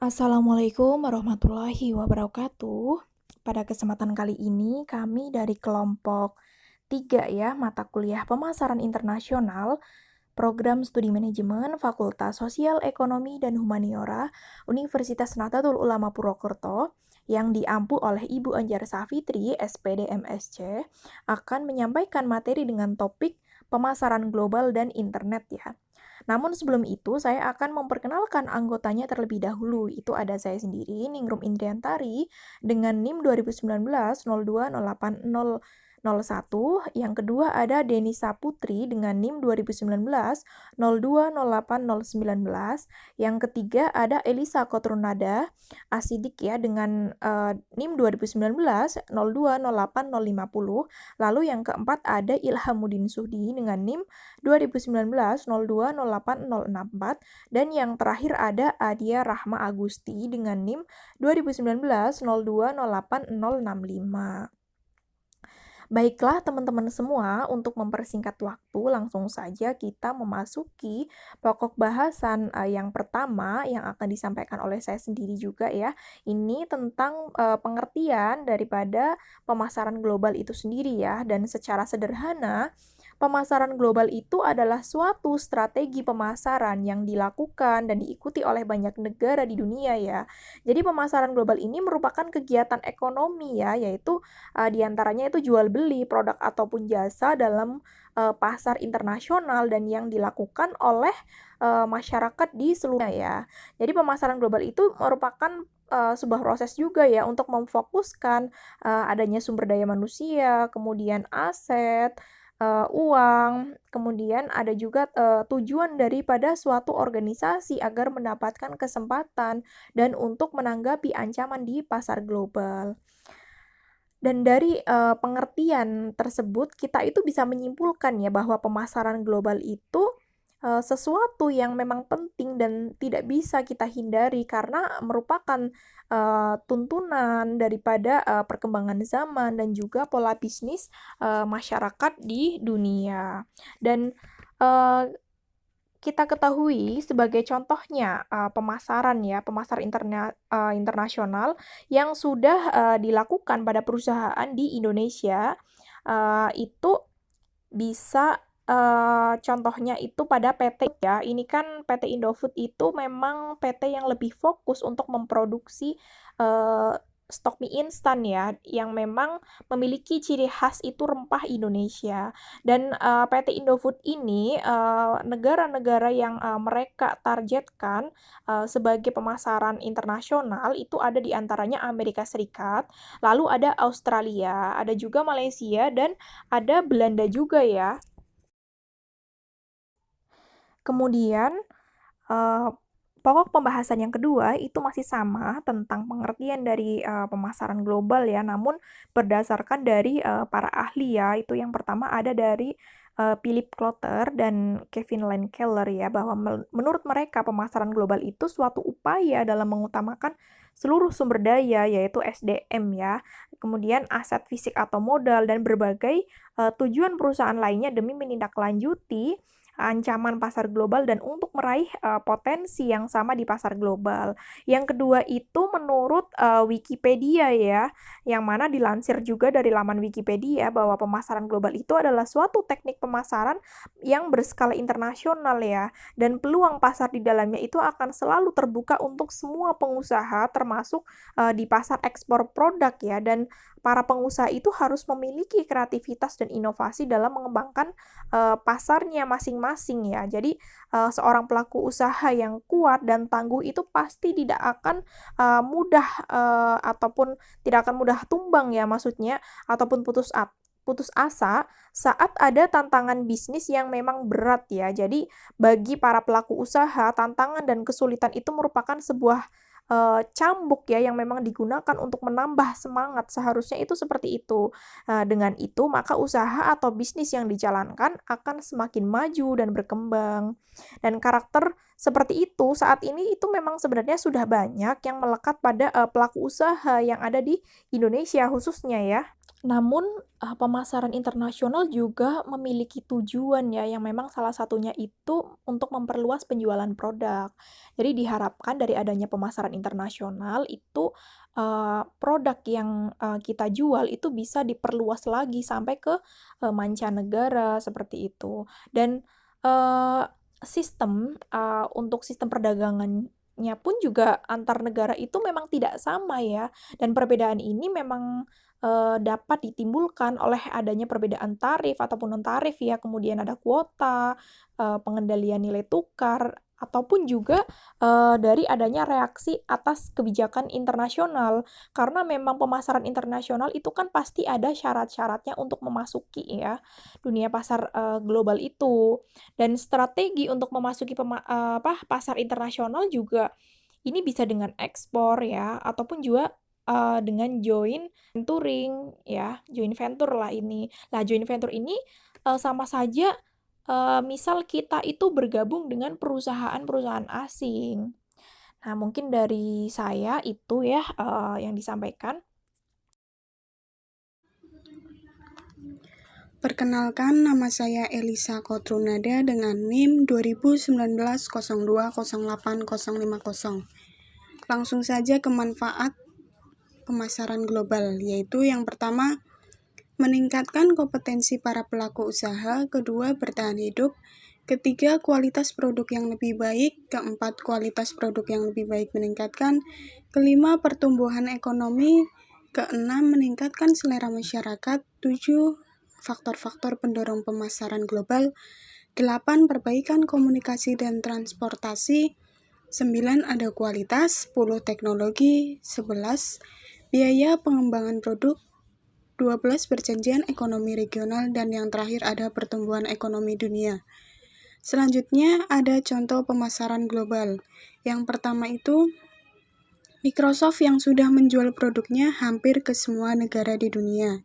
Assalamualaikum warahmatullahi wabarakatuh. Pada kesempatan kali ini kami dari kelompok 3 ya, mata kuliah pemasaran internasional, program studi manajemen, Fakultas Sosial Ekonomi dan Humaniora, Universitas Nahdlatul Ulama Purwokerto, yang diampu oleh Ibu Anjar Safitri, SPD MSc, akan menyampaikan materi dengan topik pemasaran global dan internet ya. Namun sebelum itu, saya akan memperkenalkan anggotanya terlebih dahulu. Itu ada saya sendiri, Ningrum Indriantari, dengan NIM 2019 020801. Yang kedua ada Denisa Putri dengan NIM 2019 020819. Yang ketiga ada Elisa Kotrunada Asidik ya dengan NIM 2019 020850. Lalu yang keempat ada Ilhamuddin Suhdi dengan NIM 2019 020864, dan yang terakhir ada Adia Rahma Agusti dengan NIM 2019 020865. Baiklah teman-teman semua, untuk mempersingkat waktu langsung saja kita memasuki pokok bahasan yang pertama yang akan disampaikan oleh saya sendiri juga ya. Ini tentang pengertian daripada pemasaran global itu sendiri ya, dan secara sederhana pemasaran global itu adalah suatu strategi pemasaran yang dilakukan dan diikuti oleh banyak negara di dunia ya. Jadi pemasaran global ini merupakan kegiatan ekonomi ya, yaitu diantaranya itu jual beli produk ataupun jasa dalam pasar internasional dan yang dilakukan oleh masyarakat di seluruh dunia ya. Jadi pemasaran global itu merupakan sebuah proses juga ya untuk memfokuskan adanya sumber daya manusia, kemudian aset, uang, kemudian ada juga tujuan daripada suatu organisasi agar mendapatkan kesempatan dan untuk menanggapi ancaman di pasar global. Dan dari pengertian tersebut, kita itu bisa menyimpulkan ya bahwa pemasaran global itu sesuatu yang memang penting dan tidak bisa kita hindari karena merupakan tuntunan daripada perkembangan zaman dan juga pola bisnis masyarakat di dunia. Dan uh, kita ketahui sebagai contohnya pemasaran ya, internasional yang sudah dilakukan pada perusahaan di Indonesia, itu bisa contohnya itu pada PT ya. Ini kan PT Indofood itu memang PT yang lebih fokus untuk memproduksi uh, stok mie instan ya, yang memang memiliki ciri khas itu rempah Indonesia. Dan PT Indofood ini negara-negara yang mereka targetkan sebagai pemasaran internasional itu ada di antaranya Amerika Serikat, lalu ada Australia, ada juga Malaysia, dan ada Belanda juga ya. Kemudian, eh, pokok pembahasan yang kedua itu masih sama tentang pengertian dari pemasaran global ya, namun berdasarkan dari para ahli ya. Itu yang pertama ada dari Philip Klotter dan Kevin Keller ya, bahwa menurut mereka pemasaran global itu suatu upaya dalam mengutamakan seluruh sumber daya, yaitu SDM ya, kemudian aset fisik atau modal, dan berbagai tujuan perusahaan lainnya demi menindaklanjuti ancaman pasar global dan untuk meraih potensi yang sama di pasar global. Yang kedua itu menurut Wikipedia ya, yang mana dilansir juga dari laman Wikipedia bahwa pemasaran global itu adalah suatu teknik pemasaran yang berskala internasional ya, dan peluang pasar di dalamnya itu akan selalu terbuka untuk semua pengusaha termasuk di pasar ekspor produk ya, dan para pengusaha itu harus memiliki kreativitas dan inovasi dalam mengembangkan pasarnya masing-masing ya. Jadi seorang pelaku usaha yang kuat dan tangguh itu pasti tidak akan mudah ataupun tidak akan mudah tumbang ya, maksudnya, ataupun putus asa saat ada tantangan bisnis yang memang berat ya. Jadi bagi para pelaku usaha, tantangan dan kesulitan itu merupakan sebuah cambuk ya yang memang digunakan untuk menambah semangat. Seharusnya itu seperti itu. Dengan itu, maka usaha atau bisnis yang dijalankan akan semakin maju dan berkembang. Dan karakter seperti itu saat ini itu memang sebenarnya sudah banyak yang melekat pada pelaku usaha yang ada di Indonesia khususnya ya. Namun, pemasaran internasional juga memiliki tujuan ya, yang memang salah satunya itu untuk memperluas penjualan produk. Jadi diharapkan dari adanya pemasaran internasional itu, produk yang, kita jual itu bisa diperluas lagi sampai ke, mancanegara, seperti itu. Dan, eee, untuk sistem perdagangannya pun juga antar negara itu memang tidak sama ya, dan perbedaan ini memang dapat ditimbulkan oleh adanya perbedaan tarif ataupun non-tarif ya, kemudian ada kuota, pengendalian nilai tukar, ataupun juga, dari adanya reaksi atas kebijakan internasional. Karena memang pemasaran internasional itu kan pasti ada syarat-syaratnya untuk memasuki ya, dunia pasar, global itu. Dan strategi untuk memasuki pasar internasional juga ini bisa dengan ekspor ya, ataupun juga, dengan joint venture lah ini. Lah joint venture ini, sama saja, misal kita itu bergabung dengan perusahaan-perusahaan asing. Nah mungkin dari saya itu ya, yang disampaikan. Perkenalkan, nama saya Elisa Kotrunada dengan NIM 2019 020850. Langsung saja ke manfaat pemasaran global, yaitu yang pertama, meningkatkan kompetensi para pelaku usaha, kedua, bertahan hidup, ketiga, kualitas produk yang lebih baik, keempat, kualitas produk yang lebih baik meningkatkan, kelima, pertumbuhan ekonomi, keenam, meningkatkan selera masyarakat, tujuh, faktor-faktor pendorong pemasaran global, 8. Perbaikan komunikasi dan transportasi, 9. Ada kualitas, 10. Teknologi, 11. Biaya pengembangan produk, 12. Perjanjian ekonomi regional, dan yang terakhir ada pertumbuhan ekonomi dunia. Selanjutnya ada contoh pemasaran global. Yang pertama itu Microsoft yang sudah menjual produknya hampir ke semua negara di dunia.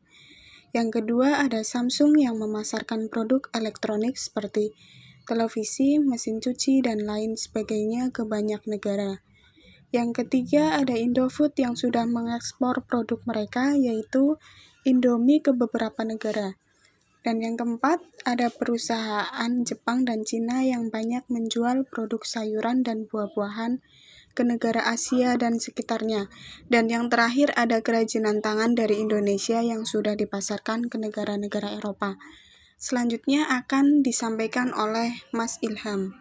Yang kedua ada Samsung yang memasarkan produk elektronik seperti televisi, mesin cuci, dan lain sebagainya ke banyak negara. Yang ketiga ada Indofood yang sudah mengekspor produk mereka yaitu Indomie ke beberapa negara. Dan yang keempat ada perusahaan Jepang dan Cina yang banyak menjual produk sayuran dan buah-buahan ke negara Asia dan sekitarnya. Dan yang terakhir ada kerajinan tangan dari Indonesia yang sudah dipasarkan ke negara-negara Eropa. Selanjutnya akan disampaikan oleh Mas Ilham.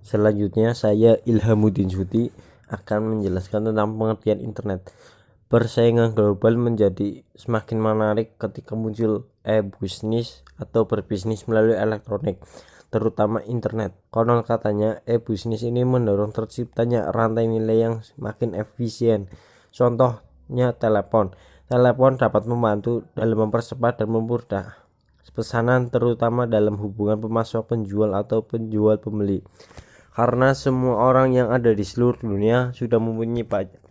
Selanjutnya saya Ilhamuddin Suti akan menjelaskan tentang pengertian internet. Persaingan global menjadi semakin menarik ketika muncul e-bisnis atau berbisnis melalui elektronik, terutama internet. Konon katanya e-bisnis ini mendorong terciptanya rantai nilai yang semakin efisien. Contohnya telepon. Telepon dapat membantu dalam mempercepat dan mempermudah pesanan, terutama dalam hubungan pemasok penjual atau penjual pembeli. Karena semua orang yang ada di seluruh dunia sudah mempunyai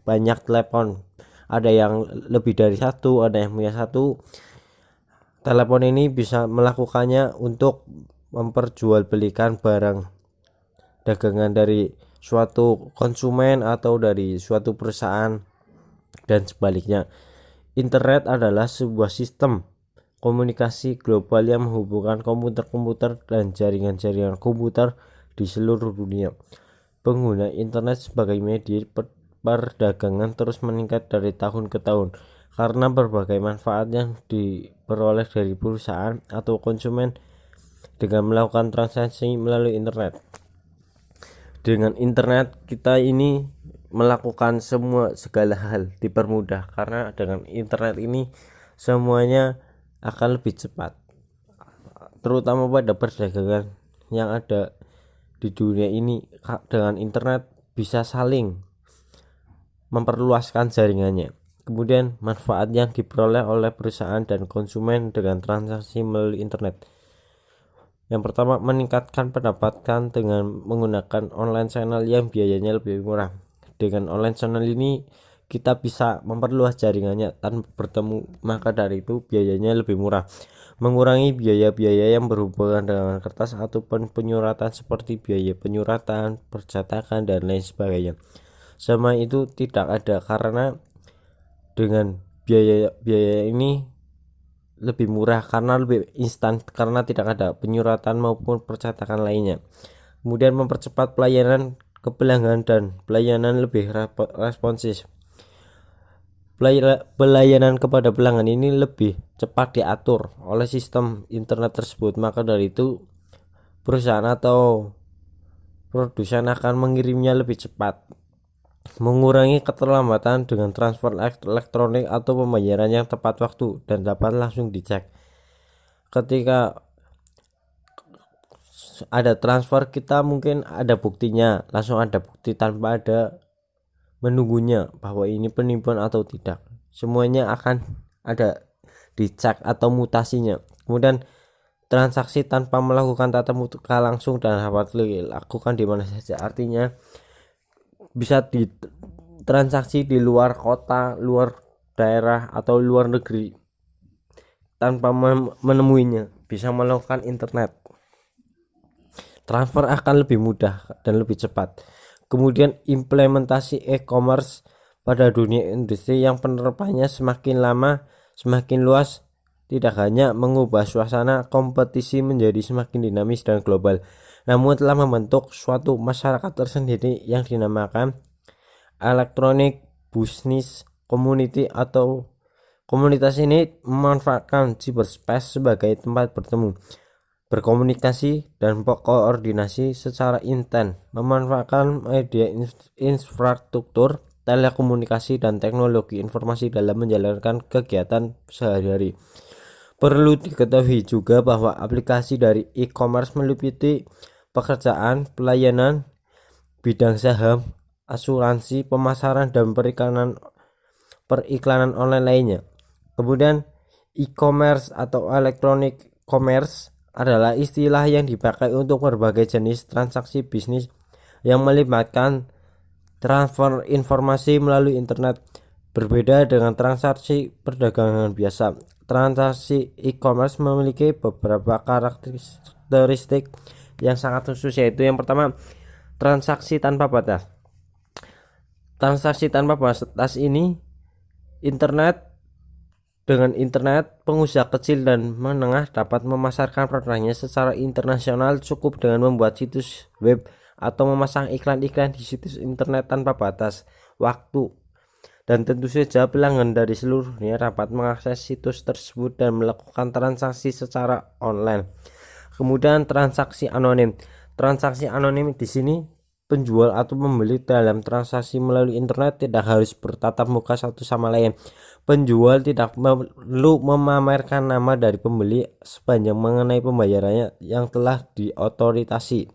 banyak telepon. Ada yang lebih dari satu, ada yang punya satu. Telepon ini bisa melakukannya untuk memperjualbelikan barang dagangan dari suatu konsumen atau dari suatu perusahaan dan sebaliknya. Internet adalah sebuah sistem komunikasi global yang menghubungkan komputer-komputer dan jaringan-jaringan komputer di seluruh dunia. Pengguna internet sebagai media perdagangan terus meningkat dari tahun ke tahun karena berbagai manfaat yang diperoleh dari perusahaan atau konsumen dengan melakukan transaksi melalui internet. Dengan internet kita ini melakukan segala hal dipermudah, karena dengan internet ini semuanya akan lebih cepat, terutama pada perdagangan yang ada di dunia ini. Dengan internet bisa saling memperluaskan jaringannya. Kemudian manfaat yang diperoleh oleh perusahaan dan konsumen dengan transaksi melalui internet. Yang pertama, meningkatkan pendapatan dengan menggunakan online channel yang biayanya lebih murah. Dengan online channel ini kita bisa memperluas jaringannya tanpa bertemu, maka dari itu biayanya lebih murah. Mengurangi biaya-biaya yang berhubungan dengan kertas ataupun penyuratan seperti biaya penyuratan, percetakan, dan lain sebagainya. Semua itu tidak ada karena dengan biaya ini lebih murah karena lebih instan karena tidak ada penyuratan maupun percetakan lainnya. Kemudian mempercepat pelayanan ke pelanggan dan pelayanan lebih responsif. Pelayanan kepada pelanggan ini lebih cepat diatur oleh sistem internet tersebut. Maka dari itu perusahaan atau produsen akan mengirimnya lebih cepat, mengurangi keterlambatan dengan transfer elektronik atau pembayaran yang tepat waktu dan dapat langsung dicek. Ketika ada transfer, kita mungkin ada buktinya, langsung ada bukti tanpa ada menunggunya bahwa ini penipuan atau tidak. Semuanya akan ada dicek atau mutasinya. Kemudian transaksi tanpa melakukan tatap muka langsung dan dapat dilakukan di mana saja. Artinya bisa ditransaksi di luar kota, luar daerah atau luar negeri tanpa menemuinya, bisa melakukan internet. Transfer akan lebih mudah dan lebih cepat. Kemudian implementasi e-commerce pada dunia industri yang penerapannya semakin lama semakin luas, tidak hanya mengubah suasana kompetisi menjadi semakin dinamis dan global, namun telah membentuk suatu masyarakat tersendiri yang dinamakan electronic business community atau komunitas ini memanfaatkan cyberspace sebagai tempat bertemu, berkomunikasi dan koordinasi secara intens, memanfaatkan media infrastruktur telekomunikasi dan teknologi informasi dalam menjalankan kegiatan sehari-hari. Perlu diketahui juga bahwa aplikasi dari e-commerce meliputi pekerjaan, pelayanan, bidang saham, asuransi, pemasaran, dan periklanan online lainnya. Kemudian e-commerce atau electronic commerce adalah istilah yang dipakai untuk berbagai jenis transaksi bisnis yang melibatkan transfer informasi melalui internet. Berbeda dengan transaksi perdagangan biasa, transaksi e-commerce memiliki beberapa karakteristik yang sangat khusus, yaitu yang pertama, transaksi tanpa batas. Transaksi tanpa batas ini dengan internet, pengusaha kecil dan menengah dapat memasarkan produknya secara internasional cukup dengan membuat situs web atau memasang iklan-iklan di situs internet tanpa batas waktu. Dan tentu saja pelanggan dari seluruh dunia dapat mengakses situs tersebut dan melakukan transaksi secara online. Kemudian transaksi anonim. Transaksi anonim di sini penjual atau pembeli dalam transaksi melalui internet tidak harus bertatap muka satu sama lain. Penjual tidak perlu memamerkan nama dari pembeli sepanjang mengenai pembayarannya yang telah diotorisasi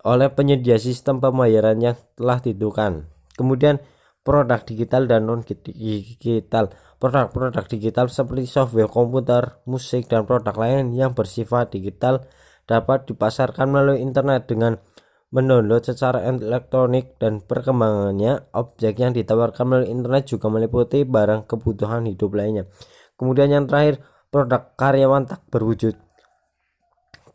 oleh penyedia sistem pembayaran yang telah ditentukan. Kemudian produk digital dan non-digital. Produk-produk digital seperti software komputer, musik, dan produk lain yang bersifat digital dapat dipasarkan melalui internet dengan mendownload secara elektronik, dan perkembangannya objek yang ditawarkan melalui internet juga meliputi barang kebutuhan hidup lainnya. Kemudian yang terakhir, produk karyawan tak berwujud.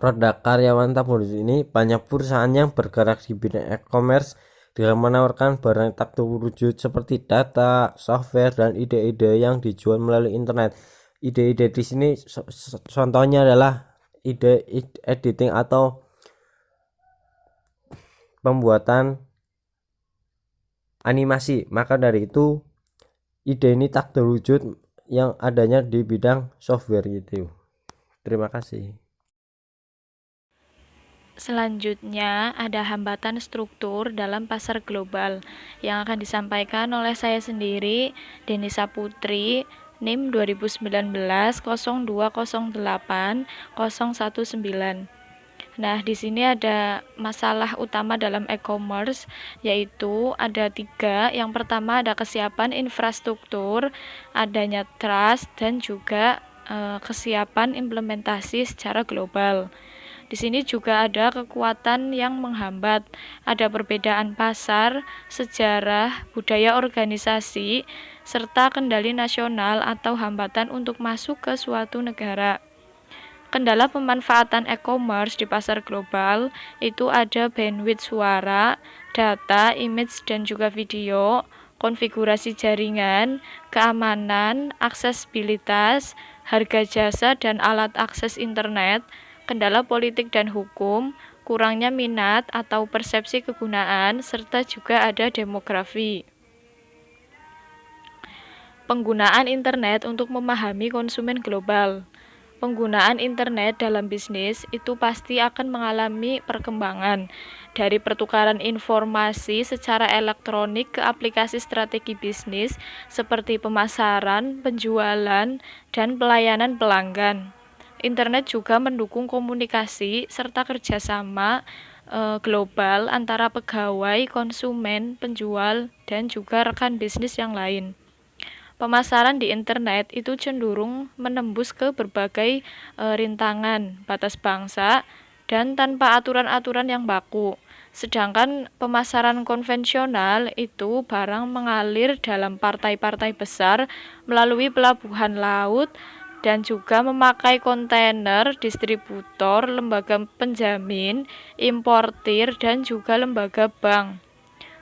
Produk karyawan tak berwujud ini banyak perusahaan yang bergerak di bidang e-commerce dalam menawarkan barang tak berwujud seperti data, software, dan ide-ide yang dijual melalui internet. Ide-ide di sini contohnya adalah ide editing atau pembuatan animasi. Maka dari itu ide ini tak terwujud yang adanya di bidang software gitu. Terima kasih. Selanjutnya, ada hambatan struktur dalam pasar global yang akan disampaikan oleh saya sendiri, Denisa Putri, NIM 2019 0208 019. Nah, di sini ada masalah utama dalam e-commerce, yaitu ada 3. Yang pertama ada kesiapan infrastruktur, adanya trust, dan juga kesiapan implementasi secara global. Di sini juga ada kekuatan yang menghambat, ada perbedaan pasar, sejarah, budaya organisasi, serta kendali nasional atau hambatan untuk masuk ke suatu negara. Kendala pemanfaatan e-commerce di pasar global itu ada bandwidth suara, data, image, dan juga video, konfigurasi jaringan, keamanan, aksesibilitas, harga jasa dan alat akses internet, kendala politik dan hukum, kurangnya minat atau persepsi kegunaan, serta juga ada demografi. Penggunaan internet untuk memahami konsumen global. Penggunaan internet dalam bisnis itu pasti akan mengalami perkembangan dari pertukaran informasi secara elektronik ke aplikasi strategi bisnis seperti pemasaran, penjualan, dan pelayanan pelanggan. Internet juga mendukung komunikasi serta kerjasama global antara pegawai, konsumen, penjual, dan juga rekan bisnis yang lain. Pemasaran di internet itu cenderung menembus ke berbagai rintangan, batas bangsa, dan tanpa aturan-aturan yang baku. Sedangkan pemasaran konvensional itu barang mengalir dalam partai-partai besar melalui pelabuhan laut dan juga memakai kontainer, distributor, lembaga penjamin, importir, dan juga lembaga bank.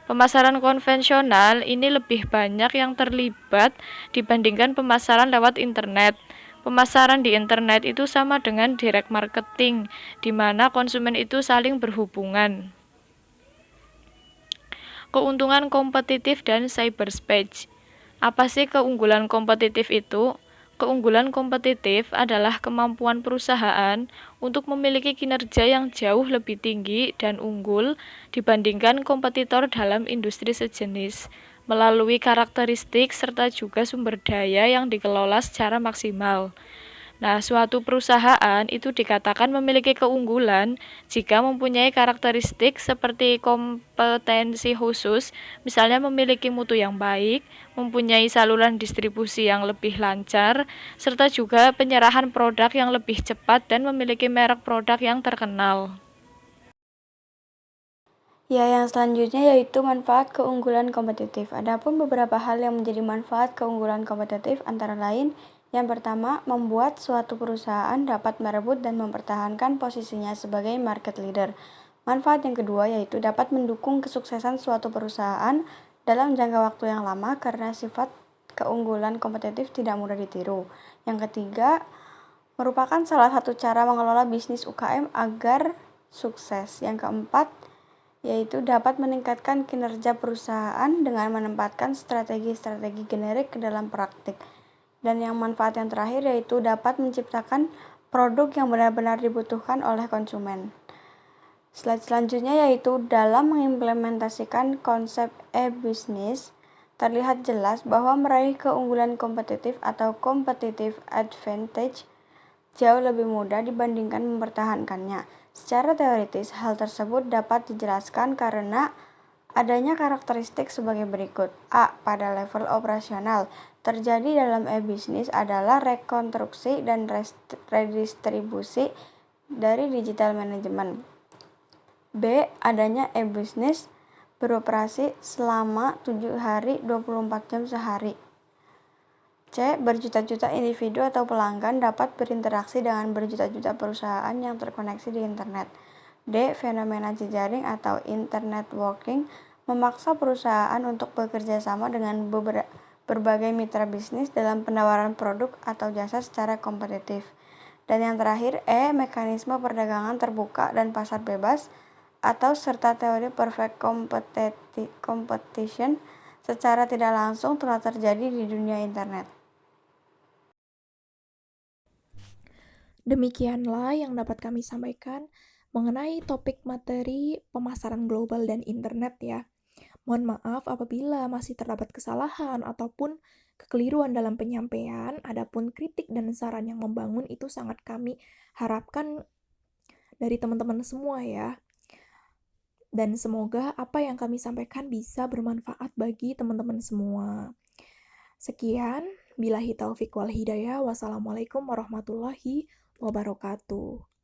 Pemasaran konvensional ini lebih banyak yang terlibat dibandingkan pemasaran lewat internet. Pemasaran di internet itu sama dengan direct marketing, di mana konsumen itu saling berhubungan. Keuntungan kompetitif dan cyberspace. Apa sih keunggulan kompetitif itu? Keunggulan kompetitif adalah kemampuan perusahaan untuk memiliki kinerja yang jauh lebih tinggi dan unggul dibandingkan kompetitor dalam industri sejenis, melalui karakteristik serta juga sumber daya yang dikelola secara maksimal. Nah, suatu perusahaan itu dikatakan memiliki keunggulan jika mempunyai karakteristik seperti kompetensi khusus, misalnya memiliki mutu yang baik, mempunyai saluran distribusi yang lebih lancar, serta juga penyerahan produk yang lebih cepat dan memiliki merek produk yang terkenal. Ya, yang selanjutnya yaitu manfaat keunggulan kompetitif. Adapun beberapa hal yang menjadi manfaat keunggulan kompetitif antara lain, yang pertama, membuat suatu perusahaan dapat merebut dan mempertahankan posisinya sebagai market leader. Manfaat yang kedua yaitu dapat mendukung kesuksesan suatu perusahaan dalam jangka waktu yang lama karena sifat keunggulan kompetitif tidak mudah ditiru. Yang ketiga, merupakan salah satu cara mengelola bisnis UKM agar sukses. Yang keempat, yaitu dapat meningkatkan kinerja perusahaan dengan menempatkan strategi-strategi generik ke dalam praktik. Dan yang manfaat yang terakhir yaitu dapat menciptakan produk yang benar-benar dibutuhkan oleh konsumen. Slide selanjutnya yaitu dalam mengimplementasikan konsep e-business, terlihat jelas bahwa meraih keunggulan kompetitif atau competitive advantage jauh lebih mudah dibandingkan mempertahankannya. Secara teoritis, hal tersebut dapat dijelaskan karena adanya karakteristik sebagai berikut. A. Pada level operasional, terjadi dalam e-business adalah rekonstruksi dan redistribusi dari digital management. B. Adanya e-business beroperasi selama 7 hari 24 jam sehari. C. Berjuta-juta individu atau pelanggan dapat berinteraksi dengan berjuta-juta perusahaan yang terkoneksi di internet. D. Fenomena jejaring atau internet working memaksa perusahaan untuk bekerja sama dengan berbagai mitra bisnis dalam penawaran produk atau jasa secara kompetitif. Dan yang terakhir, E. Mekanisme perdagangan terbuka dan pasar bebas atau serta teori perfect competition secara tidak langsung telah terjadi di dunia internet. Demikianlah yang dapat kami sampaikan mengenai topik materi pemasaran global dan internet ya. Mohon maaf apabila masih terdapat kesalahan ataupun kekeliruan dalam penyampaian, adapun kritik dan saran yang membangun itu sangat kami harapkan dari teman-teman semua ya. Dan semoga apa yang kami sampaikan bisa bermanfaat bagi teman-teman semua. Sekian, billahi taufiq wal hidayah. Wassalamualaikum warahmatullahi wabarakatuh.